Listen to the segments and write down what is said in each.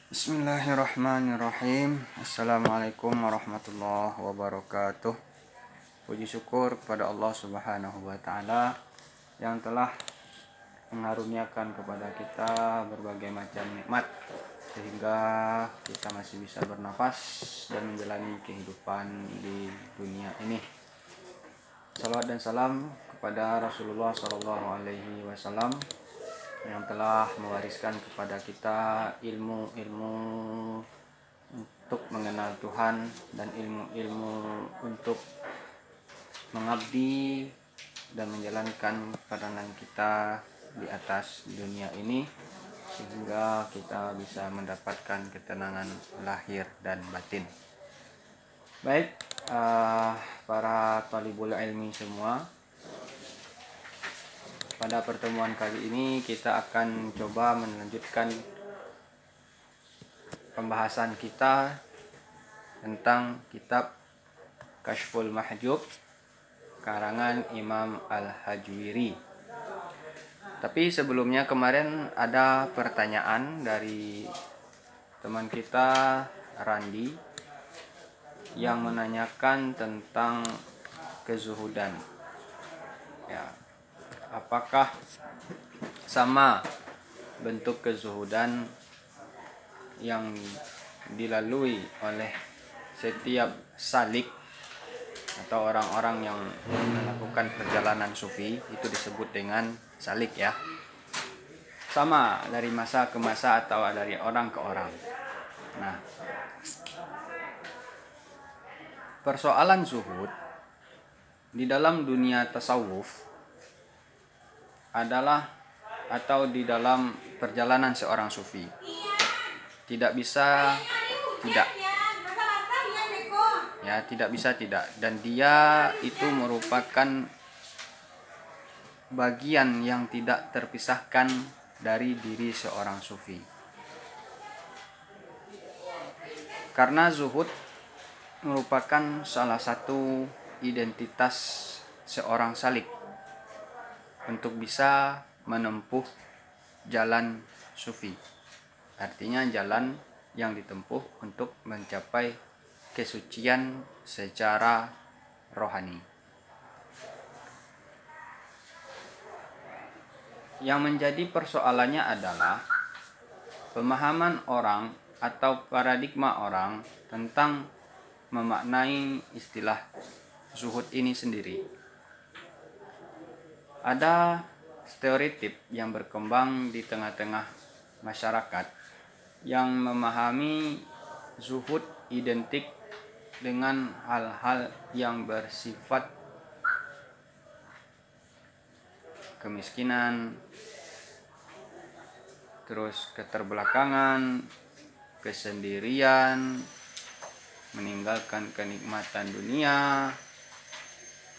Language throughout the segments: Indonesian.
Bismillahirrahmanirrahim. Assalamualaikum warahmatullahi wabarakatuh. Puji syukur kepada Allah Subhanahu wa taala yang telah mengaruniakan kepada kita berbagai macam nikmat sehingga kita masih bisa bernafas dan menjalani kehidupan di dunia ini. Salawat dan salam kepada Rasulullah sallallahu alaihi wasallam yang telah mewariskan kepada kita ilmu-ilmu untuk mengenal Tuhan dan ilmu-ilmu untuk mengabdi dan menjalankan peranan kita di atas dunia ini sehingga kita bisa mendapatkan ketenangan lahir dan batin. Baik, para talibul ilmi semua, pada pertemuan kali ini kita akan coba melanjutkan pembahasan kita tentang kitab Kashful Mahjub karangan Imam Al-Hajwiri. Tapi sebelumnya kemarin ada pertanyaan dari teman kita Randi yang menanyakan tentang kezuhudan. Ya, apakah sama bentuk kezuhudan yang dilalui oleh setiap salik atau orang-orang yang melakukan perjalanan sufi, itu disebut dengan salik ya. Sama dari masa ke masa atau dari orang ke orang. Nah, persoalan zuhud di dalam dunia tasawuf adalah atau di dalam perjalanan seorang sufi tidak bisa tidak dan dia itu merupakan bagian yang tidak terpisahkan dari diri seorang sufi, karena zuhud merupakan salah satu identitas seorang salik untuk bisa menempuh jalan sufi. Artinya jalan yang ditempuh untuk mencapai kesucian secara rohani. Yang menjadi persoalannya adalah pemahaman orang atau paradigma orang tentang memaknai istilah zuhud ini sendiri. Ada stereotip yang berkembang di tengah-tengah masyarakat yang memahami zuhud identik dengan hal-hal yang bersifat kemiskinan, terus keterbelakangan, kesendirian, meninggalkan kenikmatan dunia,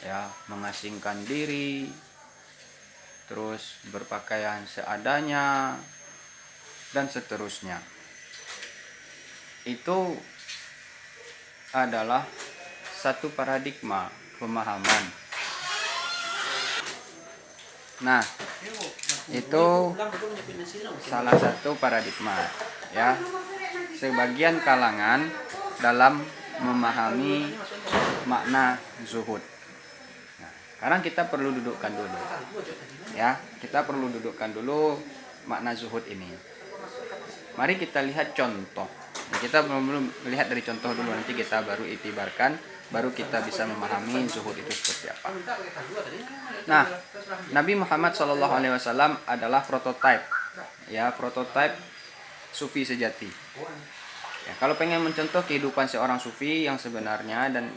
ya, mengasingkan diri, terus berpakaian seadanya, dan seterusnya. Itu adalah satu paradigma pemahaman. Nah, itu salah satu paradigma ya. Sebagian kalangan dalam memahami makna zuhud. Nah, sekarang kita perlu dudukkan dulu. Ya, kita perlu dudukkan dulu makna zuhud ini. Mari kita lihat contoh. Kita belum melihat dari contoh dulu, nanti kita baru itibarkan, baru kita bisa memahami zuhud itu seperti apa. Nah, Nabi Muhammad SAW adalah prototipe, ya, prototipe sufi sejati. Ya, kalau pengen mencontoh kehidupan seorang sufi yang sebenarnya dan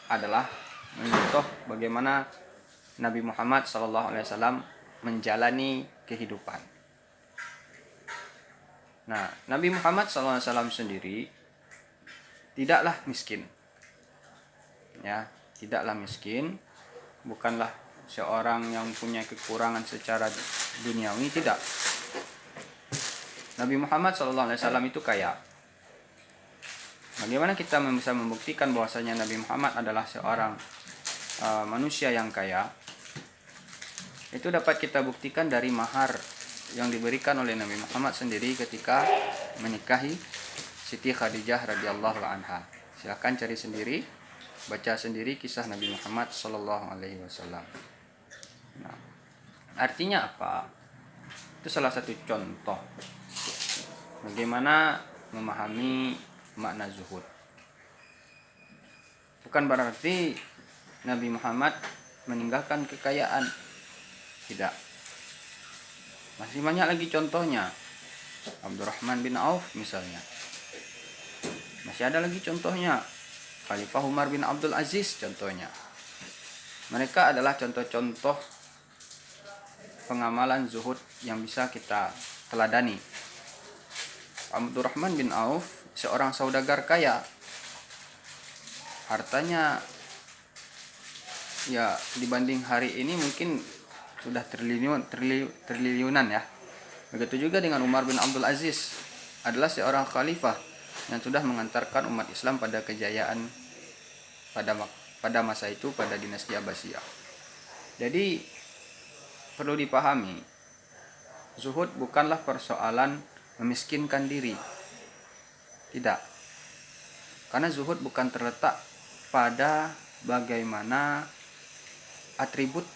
adalah mencontoh bagaimana Nabi Muhammad SAW menjalani kehidupan. Nah, Nabi Muhammad SAW sendiri tidaklah miskin. Ya, tidaklah miskin, bukanlah seorang yang punya kekurangan secara duniawi, tidak. Nabi Muhammad SAW itu kaya. Bagaimana kita bisa membuktikan bahwasanya Nabi Muhammad adalah seorang manusia yang kaya? Itu dapat kita buktikan dari mahar yang diberikan oleh Nabi Muhammad sendiri ketika menikahi Siti Khadijah radhiyallahu anha. Silakan cari sendiri, baca sendiri kisah Nabi Muhammad sallallahu alaihi wasallam. Nah, artinya apa? Itu salah satu contoh bagaimana memahami makna zuhud. Bukan berarti Nabi Muhammad meninggalkan kekayaan. Tidak. Masih banyak lagi contohnya. Abdurrahman bin Auf misalnya. Masih ada lagi contohnya. Khalifah Umar bin Abdul Aziz contohnya. Mereka adalah contoh-contoh pengamalan zuhud yang bisa kita teladani. Abdurrahman bin Auf seorang saudagar kaya. Hartanya ya dibanding hari ini mungkin sudah triliunan ya. Begitu juga dengan Umar bin Abdul Aziz, adalah seorang khalifah yang sudah mengantarkan umat Islam pada kejayaan pada masa itu, pada dinasti Abbasiyah. Jadi perlu dipahami, zuhud bukanlah persoalan memiskinkan diri. Tidak. Karena zuhud bukan terletak pada bagaimana atribut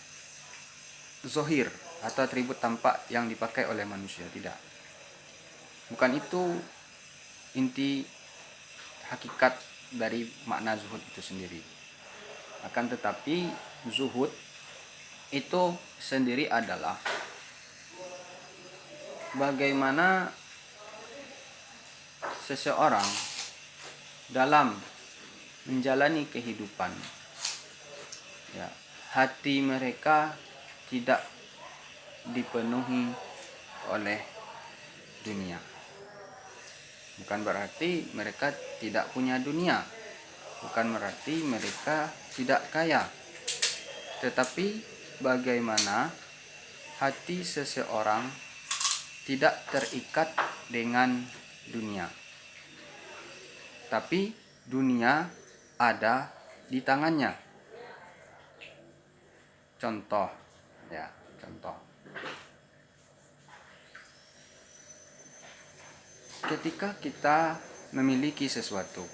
zohir atau atribut tampak yang dipakai oleh manusia. Tidak. Bukan itu inti hakikat dari makna zuhud itu sendiri. Akan tetapi zuhud itu sendiri adalah bagaimana seseorang dalam menjalani kehidupan, ya, hati mereka tidak dipenuhi oleh dunia. Bukan berarti mereka tidak punya dunia, bukan berarti mereka tidak kaya, tetapi bagaimana hati seseorang tidak terikat dengan dunia, tapi dunia ada di tangannya. Contoh, ya, contoh. Ketika kita memiliki sesuatu,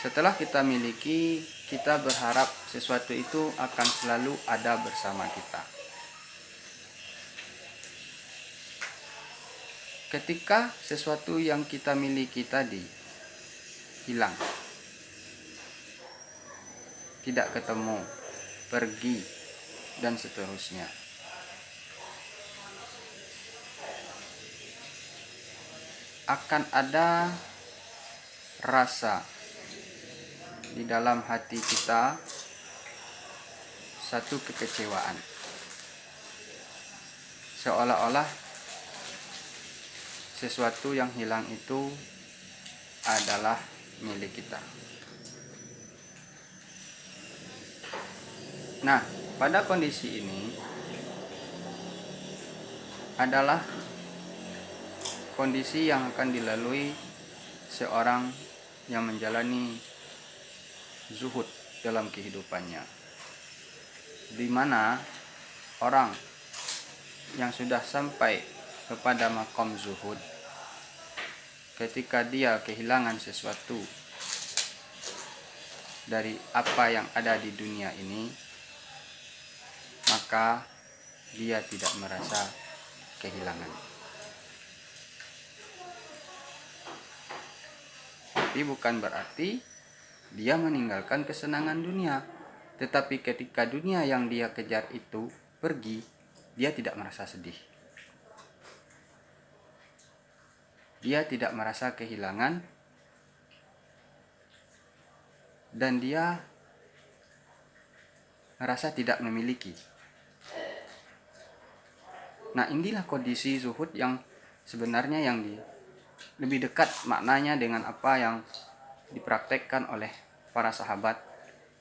setelah kita miliki, kita berharap sesuatu itu akan selalu ada bersama kita. Ketika sesuatu yang kita miliki tadi hilang, tidak ketemu, pergi, dan seterusnya, akan ada rasa di dalam hati kita, satu kekecewaan, seolah-olah sesuatu yang hilang itu adalah milik kita. Nah, pada kondisi ini adalah kondisi yang akan dilalui seorang yang menjalani zuhud dalam kehidupannya, di mana orang yang sudah sampai kepada makom zuhud, ketika dia kehilangan sesuatu dari apa yang ada di dunia ini, maka dia tidak merasa kehilangan. Tapi bukan berarti dia meninggalkan kesenangan dunia, tetapi ketika dunia yang dia kejar itu pergi, dia tidak merasa sedih. Dia tidak merasa kehilangan, dan dia merasa tidak memiliki. Nah, inilah kondisi zuhud yang sebenarnya yang lebih dekat maknanya dengan apa yang dipraktekkan oleh para sahabat,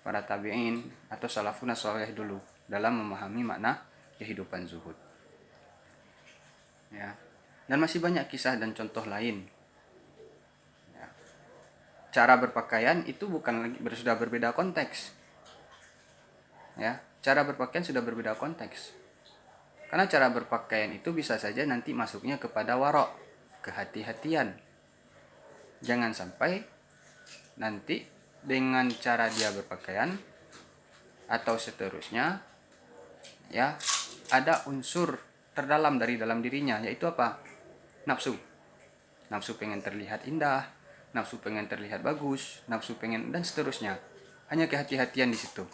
para tabi'in atau salafun saleh dulu dalam memahami makna kehidupan zuhud. Ya. Dan masih banyak kisah dan contoh lain. Ya. Cara berpakaian itu bukan lagi sudah berbeda konteks. Ya, cara berpakaian sudah berbeda konteks. Karena cara berpakaian itu bisa saja nanti masuknya kepada warok, kehati-hatian. Jangan sampai nanti dengan cara dia berpakaian atau seterusnya ya ada unsur terdalam dari dalam dirinya, yaitu apa? Nafsu. Nafsu pengen terlihat indah, nafsu pengen terlihat bagus, nafsu pengen dan seterusnya. Hanya kehati-hatian di situ.